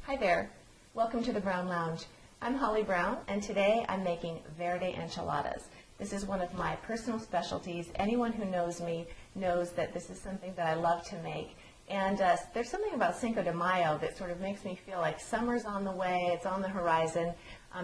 Hi there. Welcome to the Brown Lounge. I'm Holly Brown, and today I'm making verde enchiladas. This is one of my personal specialties. Anyone who knows me knows that this is something that I love to make. And there's something about Cinco de Mayo that sort of makes me feel like summer's on the way, it's on the horizon.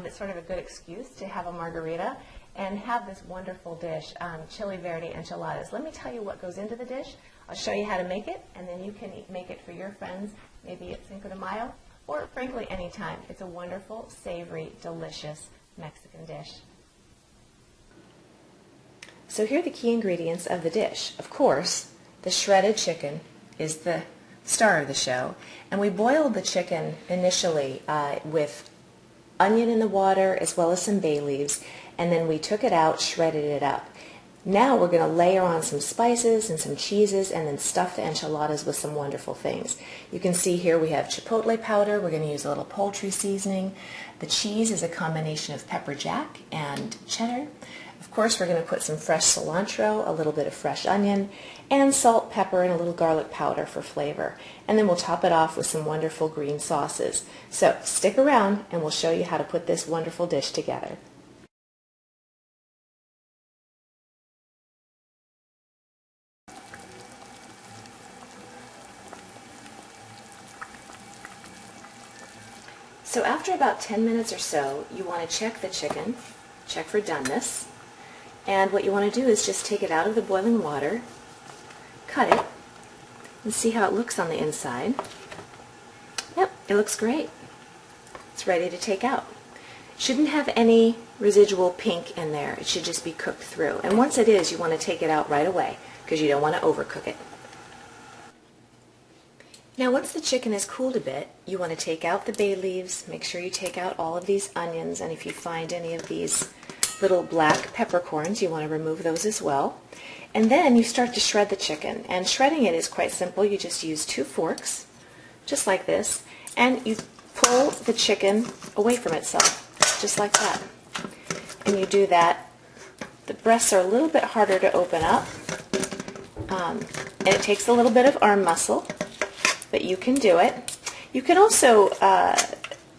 It's sort of a good excuse to have a margarita and have this wonderful dish, chili verde enchiladas. Let me tell you what goes into the dish. I'll show you how to make it, and then you can make it for your friends, maybe at Cinco de Mayo, or frankly anytime. It's a wonderful, savory, delicious Mexican dish. So here are the key ingredients of the dish. Of course, the shredded chicken is the star of the show, and we boiled the chicken initially with onion in the water as well as some bay leaves, and then we took it out, shredded it up. Now we're going to layer on some spices and some cheeses and then stuff the enchiladas with some wonderful things. You can see here we have chipotle powder. We're going to use a little poultry seasoning. The cheese is a combination of pepper jack and cheddar. Of course, we're going to put some fresh cilantro, a little bit of fresh onion, and salt, pepper, and a little garlic powder for flavor. And then we'll top it off with some wonderful green sauces. So stick around and we'll show you how to put this wonderful dish together. So after about 10 minutes or so, you want to check the chicken, check for doneness, and what you want to do is just take it out of the boiling water, cut it, and see how it looks on the inside. Yep, it looks great. It's ready to take out. Shouldn't have any residual pink in there. It should just be cooked through. And once it is, you want to take it out right away because you don't want to overcook it. Now once the chicken is cooled a bit, you want to take out the bay leaves, make sure you take out all of these onions, and if you find any of these little black peppercorns, you want to remove those as well. And then you start to shred the chicken, and shredding it is quite simple. You just use 2 forks, just like this, and you pull the chicken away from itself, just like that. And you do that. The breasts are a little bit harder to open up, and it takes a little bit of arm muscle, but you can do it. You can also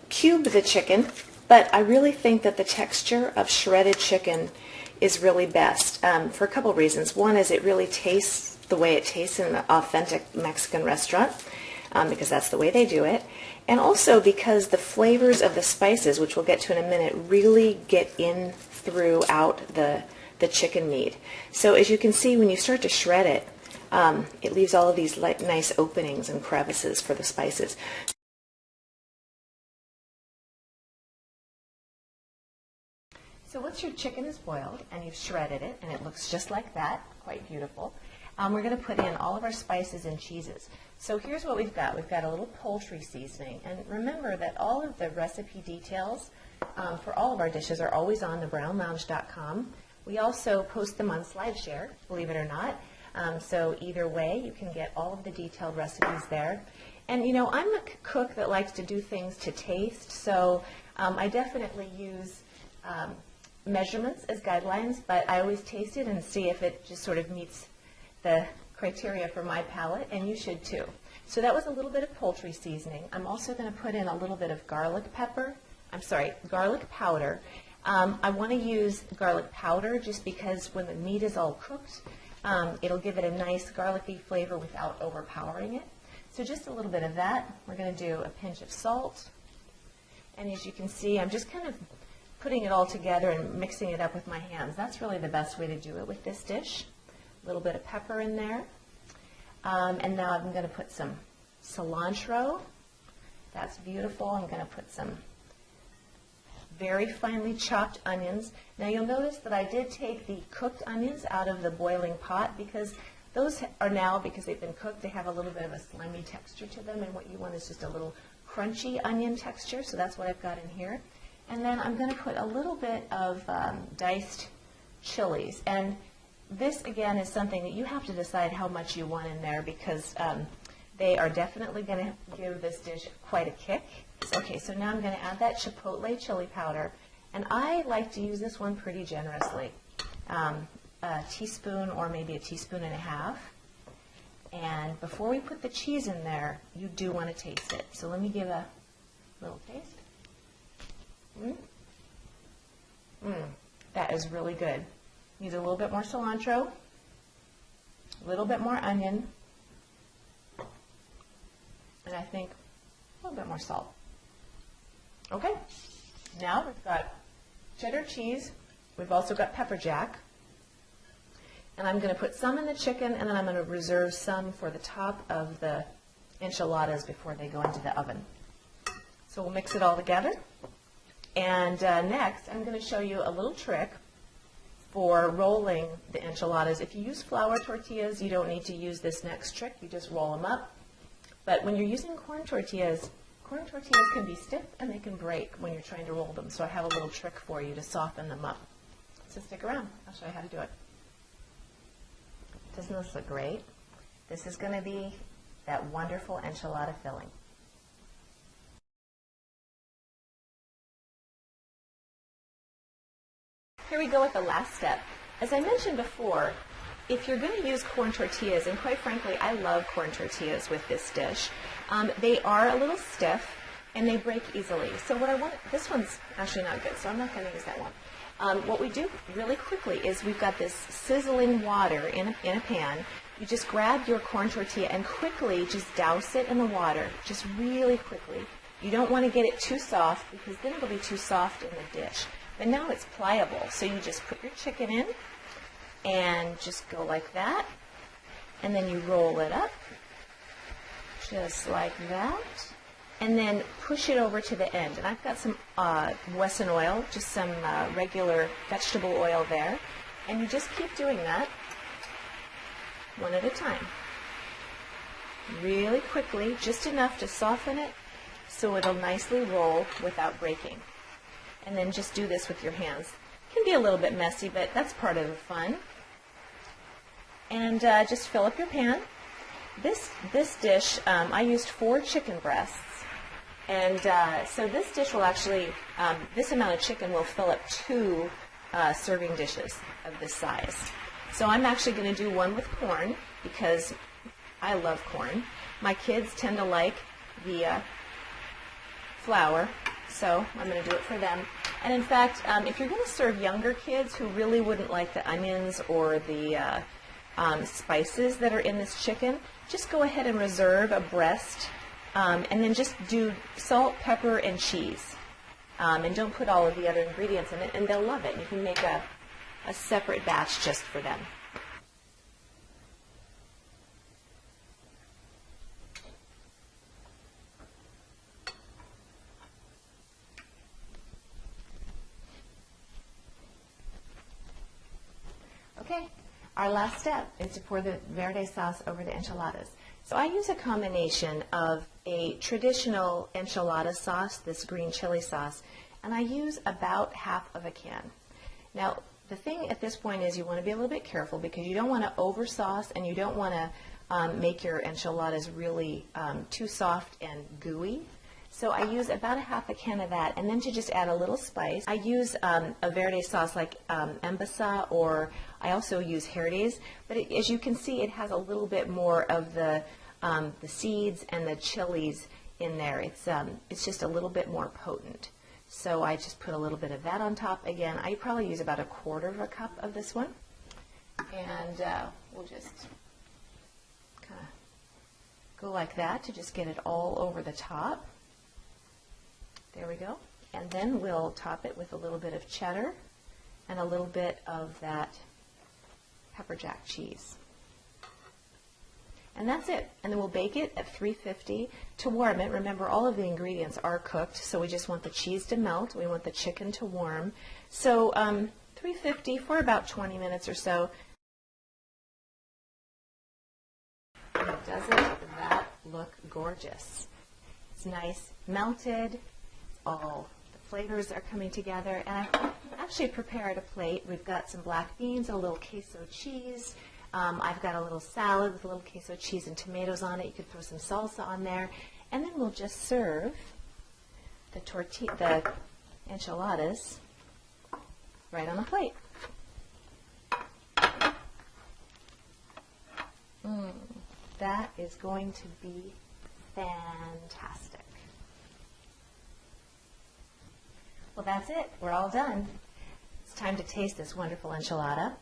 cube the chicken, but I really think that the texture of shredded chicken is really best for a couple reasons. One is it really tastes the way it tastes in an authentic Mexican restaurant, because that's the way they do it, and also because the flavors of the spices, which we'll get to in a minute, really get in throughout the chicken meat. So as you can see, when you start to shred it, it leaves all of these nice openings and crevices for the spices. So once your chicken is boiled and you've shredded it, and it looks just like that, quite beautiful, we're going to put in all of our spices and cheeses. So here's what we've got. We've got a little poultry seasoning. And remember that all of the recipe details for all of our dishes are always on thebrownlounge.com. We also post them on SlideShare, believe it or not. So either way, you can get all of the detailed recipes there. And you know, I'm a cook that likes to do things to taste, so I definitely use measurements as guidelines, but I always taste it and see if it just sort of meets the criteria for my palate, and you should too. So that was a little bit of poultry seasoning. I'm also going to put in a little bit of garlic powder. I want to use garlic powder just because when the meat is all cooked, it'll give it a nice garlicky flavor without overpowering it. So just a little bit of that. We're going to do a pinch of salt. And as you can see, I'm just kind of putting it all together and mixing it up with my hands. That's really the best way to do it with this dish. A little bit of pepper in there. And now I'm going to put some cilantro. That's beautiful. I'm going to put some very finely chopped onions. Now you'll notice that I did take the cooked onions out of the boiling pot because those are now, because they've been cooked, they have a little bit of a slimy texture to them, and what you want is just a little crunchy onion texture, so that's what I've got in here. And then I'm going to put a little bit of diced chilies, and this again is something that you have to decide how much you want in there because they are definitely going to give this dish quite a kick. Okay, so now I'm going to add that chipotle chili powder, and I like to use this one pretty generously, a teaspoon or maybe a teaspoon and a half. And before we put the cheese in there, you do want to taste it. So let me give a Little taste. That is really good. Needs a little bit more cilantro, a little bit more onion, and I think a little bit more salt. Okay, now we've got cheddar cheese. We've also got pepper jack. And I'm going to put some in the chicken, and then I'm going to reserve some for the top of the enchiladas before they go into the oven. So we'll mix it all together. And next, I'm going to show you a little trick for rolling the enchiladas. If you use flour tortillas, you don't need to use this next trick. You just roll them up. But when you're using corn tortillas can be stiff and they can break when you're trying to roll them. So I have a little trick for you to soften them up. So stick around. I'll show you how to do it. Doesn't this look great? This is going to be that wonderful enchilada filling. Here we go with the last step. As I mentioned before, if you're going to use corn tortillas, and quite frankly, I love corn tortillas with this dish, they are a little stiff and they break easily. So what I want, this one's actually not good, so I'm not going to use that one. What we do really quickly is we've got this sizzling water in a pan. You just grab your corn tortilla and quickly just douse it in the water, just really quickly. You don't want to get it too soft because then it'll be too soft in the dish. But now it's pliable, so you just put your chicken in and just go like that, and then you roll it up just like that, and then push it over to the end. And I've got some Wesson oil, just some regular vegetable oil there, and you just keep doing that one at a time. Really quickly, just enough to soften it so it'll nicely roll without breaking. And then just do this with your hands. It can be a little bit messy, but that's part of the fun. And just fill up your pan. This dish, I used 4 chicken breasts. And so this dish will actually, this amount of chicken will fill up 2 serving dishes of this size. So I'm actually going to do one with corn because I love corn. My kids tend to like the flour, so I'm going to do it for them. And in fact, if you're going to serve younger kids who really wouldn't like the onions or the spices that are in this chicken, just go ahead and reserve a breast, and then just do salt, pepper, and cheese. And don't put all of the other ingredients in it, and they'll love it. You can make a separate batch just for them. Okay, our last step is to pour the verde sauce over the enchiladas. So I use a combination of a traditional enchilada sauce, this green chili sauce, and I use about half of a can. Now, the thing at this point is you want to be a little bit careful because you don't want to over sauce and you don't want to make your enchiladas really too soft and gooey. So I use about a half a can of that, and then to just add a little spice, I use a verde sauce like Embasa, or I also use Herdes. But as you can see, it has a little bit more of the seeds and the chilies in there. It's just a little bit more potent. So I just put a little bit of that on top. Again, I probably use about 1/4 cup of this one, and we'll just kind of go like that to just get it all over the top. There we go. And then we'll top it with a little bit of cheddar and a little bit of that pepper jack cheese. And that's it. And then we'll bake it at 350 to warm it. Remember, all of the ingredients are cooked, so we just want the cheese to melt. We want the chicken to warm. So 350 for about 20 minutes or so. And doesn't that look gorgeous? It's nice, melted. All the flavors are coming together, and I've actually prepared a plate. We've got some black beans, a little queso cheese. I've got a little salad with a little queso cheese and tomatoes on it. You could throw some salsa on there, and then we'll just serve the enchiladas right on the plate. That is going to be fantastic. Well, that's it. We're all done. It's time to taste this wonderful enchilada.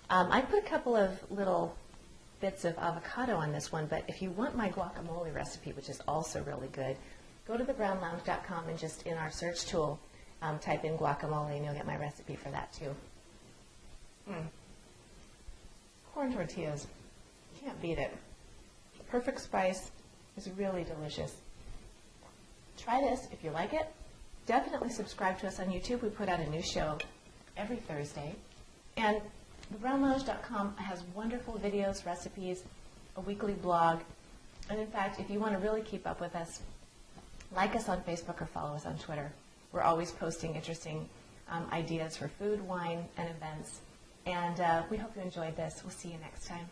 I put a couple of little bits of avocado on this one, but if you want my guacamole recipe, which is also really good, go to thebrownlounge.com and just in our search tool, type in guacamole and you'll get my recipe for that too. Corn tortillas. Can't beat it. Perfect spice. It's really delicious. Try this if you like it. Definitely subscribe to us on YouTube. We put out a new show every Thursday. And thebrownlounge.com has wonderful videos, recipes, a weekly blog. And in fact, if you want to really keep up with us, like us on Facebook or follow us on Twitter. We're always posting interesting ideas for food, wine, and events. And we hope you enjoyed this. We'll see you next time.